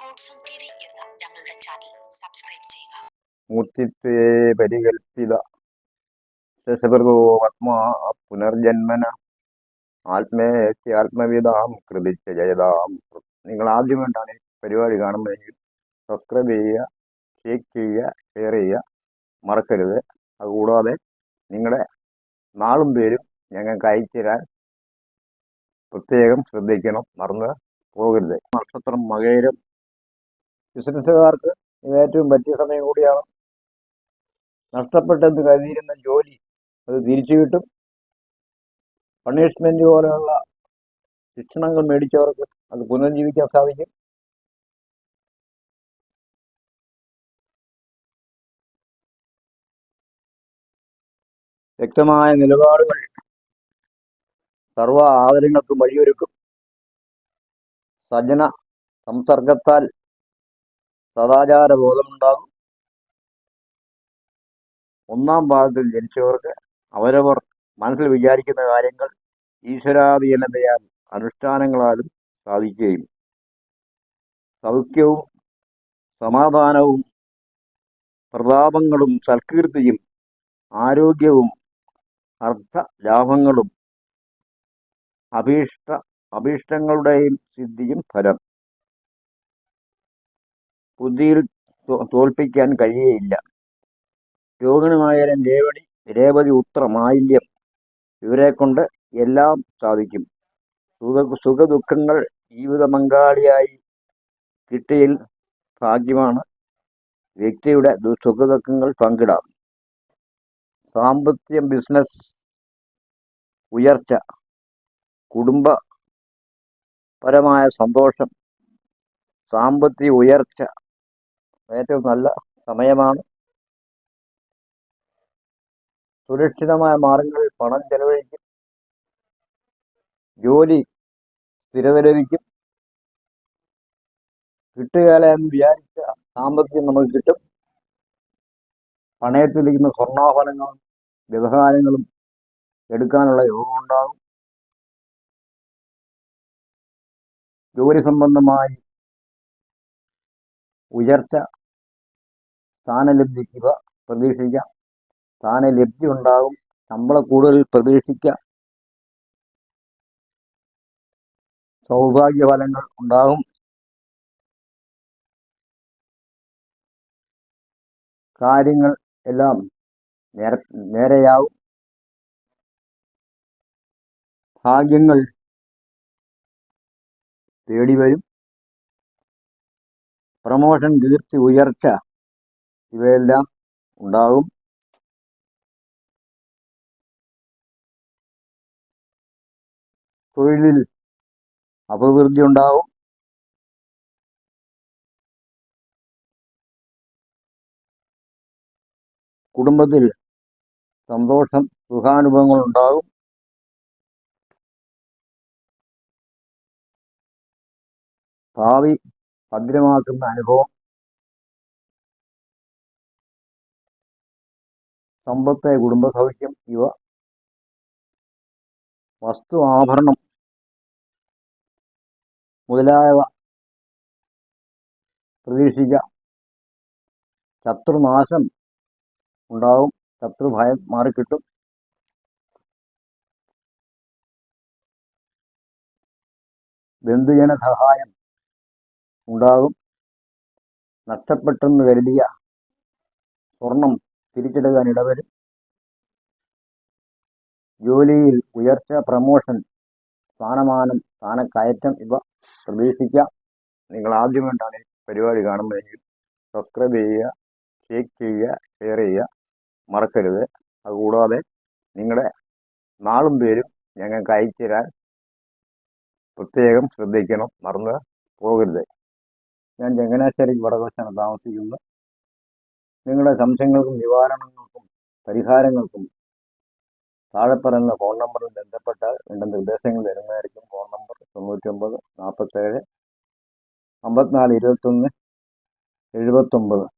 Sports TV എന്ന ഞങ്ങളുടെ channel subscribe ചെയ്യുക. മൂർത്തിത്വേ പരികൽപ്പിത ശശഭൃതോ ആത്മാ പുനർജന്മന ആത്മേത്യാത്മവിതാം കൃതിച്ച ജയതാം. നിങ്ങൾ ആദ്യമായിട്ടാണ് ഈ പരിപാടി കാണുന്നതെങ്കിൽ സബ്സ്ക്രൈബ് ചെയ്യുക, ഷെയർ ചെയ്യുക, ഷെയർ ചെയ്യുക, മറക്കരുത്. അതുകൂടാതെ നിങ്ങളുടെ നാളും പേരും ഞങ്ങൾക്ക് അയച്ചു തരാൻ പ്രത്യേകം ശ്രദ്ധിക്കണം, മറന്ന് പോകരുത്. നക്ഷത്രം മകയിരം. ബിസിനസ്സുകാർക്ക് ഇത് ഏറ്റവും പറ്റിയ സമയം കൂടിയാണ്. നഷ്ടപ്പെട്ടെന്ന് കരുതിയിരുന്ന ജോലി അത് തിരിച്ചു കിട്ടും. പണിഷ്മെന്റ് പോലെയുള്ള ശിക്ഷണങ്ങൾ മേടിച്ചവർക്ക് അത് പുനർജീവിക്കാൻ സാധിക്കും. വ്യക്തമായ നിലപാടുകൾ സർവ ആദരങ്ങൾക്കും വഴിയൊരുക്കും. സജ്ജന സംസർഗത്താൽ സദാചാര ബോധമുണ്ടാകും. ഒന്നാം പാദത്തിൽ ജനിച്ചവർക്ക് അവരവർ മനസ്സിൽ വിചാരിക്കുന്ന കാര്യങ്ങൾ ഈശ്വരാധീനതയാൽ അനുഷ്ഠാനങ്ങളാലും സാധിക്കുകയും സൗഖ്യവും സമാധാനവും പ്രതാപങ്ങളും സൽകീർത്തിയും ആരോഗ്യവും അർത്ഥലാഭങ്ങളും അഭീഷ്ടങ്ങളുടെയും സിദ്ധിയും ഫലം. ബുദ്ധിയിൽ തോൽപ്പിക്കാൻ കഴിയുകയില്ല. രോഹിണിമായാലും രേവതി ഉത്ര മാലിന്യം ഇവരെ കൊണ്ട് എല്ലാം സാധിക്കും. സുഖദുഃഖങ്ങൾ ജീവിത പങ്കാളിയായി കിട്ടിയിൽ ഭാഗ്യമാണ്. വ്യക്തിയുടെ സുഖദുഃഖങ്ങൾ പങ്കിടാം. സാമ്പത്തികം ബിസിനസ് ഉയർച്ച, കുടുംബപരമായ സന്തോഷം, സാമ്പത്തിക ഉയർച്ച ഏറ്റവും നല്ല സമയമാണ്. സുരക്ഷിതമായ മാർഗങ്ങളിൽ പണം ചെലവഴിക്കും. ജോലി സ്ഥിരത ലഭിക്കും. കിട്ടുകയില്ല എന്ന് വിചാരിച്ച സാമ്പത്തികം നമുക്ക് കിട്ടും. പണയത്തിലിരിക്കുന്ന സ്വർണ്ണാഭരണങ്ങളും വ്യവഹാരങ്ങളും എടുക്കാനുള്ള യോഗം ഉണ്ടാകും. ജോലി സംബന്ധമായി ഉയർച്ച, സ്ഥാനലബ്ധി ഇവ പ്രതീക്ഷിക്കാം. സ്ഥാനലബ്ധി ഉണ്ടാകും. ശമ്പളം കൂടുതൽ പ്രതീക്ഷിക്കാം. സൗഭാഗ്യഫലങ്ങൾ ഉണ്ടാകും. കാര്യങ്ങൾ എല്ലാം നേരെയാവും. ഭാഗ്യങ്ങൾ തേടി വരും. പ്രമോഷൻ, കീർത്തി, ഉയർച്ച ഇവയെല്ലാം ഉണ്ടാകും. തൊഴിലിൽ അഭിവൃദ്ധി ഉണ്ടാകും. കുടുംബത്തിൽ സന്തോഷം, സുഖാനുഭവങ്ങൾ ഉണ്ടാകും. ഭാവി ഭദ്രമാക്കുന്ന അനുഭവം. സമ്പത്ത്, കുടുംബസൗഖ്യം ഇവ. വസ്തു, ആഭരണം മുതലായവ പ്രതീക്ഷിക്കാം. ശത്രുനാശം ഉണ്ടാകും. ശത്രുഭയം മാറിക്കിട്ടും. ബന്ധുജന സഹായം ഉണ്ടാകും. നഷ്ടപ്പെട്ടെന്ന് കരുതിയ സ്വർണം തിരിച്ചെടുക്കാൻ ഇടവരും. ജോലിയിൽ ഉയർച്ച, പ്രമോഷൻ, സ്ഥാനമാനം, സ്ഥാനക്കയറ്റം ഇവ പ്രതീക്ഷിക്കാം. നിങ്ങൾ ആദ്യമായിട്ടാണ് ഈ പരിപാടി കാണുന്നതെങ്കിൽ സബ്സ്ക്രൈബ് ചെയ്യുക, ഷെയർ ചെയ്യുക, ഷെയർ ചെയ്യുക, മറക്കരുത്. അതുകൂടാതെ നിങ്ങളുടെ നാളും പേരും ഞങ്ങൾക്ക് അയച്ചു തരാൻ പ്രത്യേകം ശ്രദ്ധിക്കണം, മറന്ന് പോകരുത്. ഞാൻ ചങ്ങനാശ്ശേരി വടക്കുവശാണ് താമസിക്കുന്നത്. നിങ്ങളുടെ സംശയങ്ങൾക്കും നിവാരണങ്ങൾക്കും പരിഹാരങ്ങൾക്കും താഴെ പറയുന്ന ഫോൺ നമ്പറിൽ ബന്ധപ്പെട്ടാൽ വേണ്ട നിർദ്ദേശങ്ങൾ തരുന്നതായിരിക്കും. Phone number 99 47 54 21 79.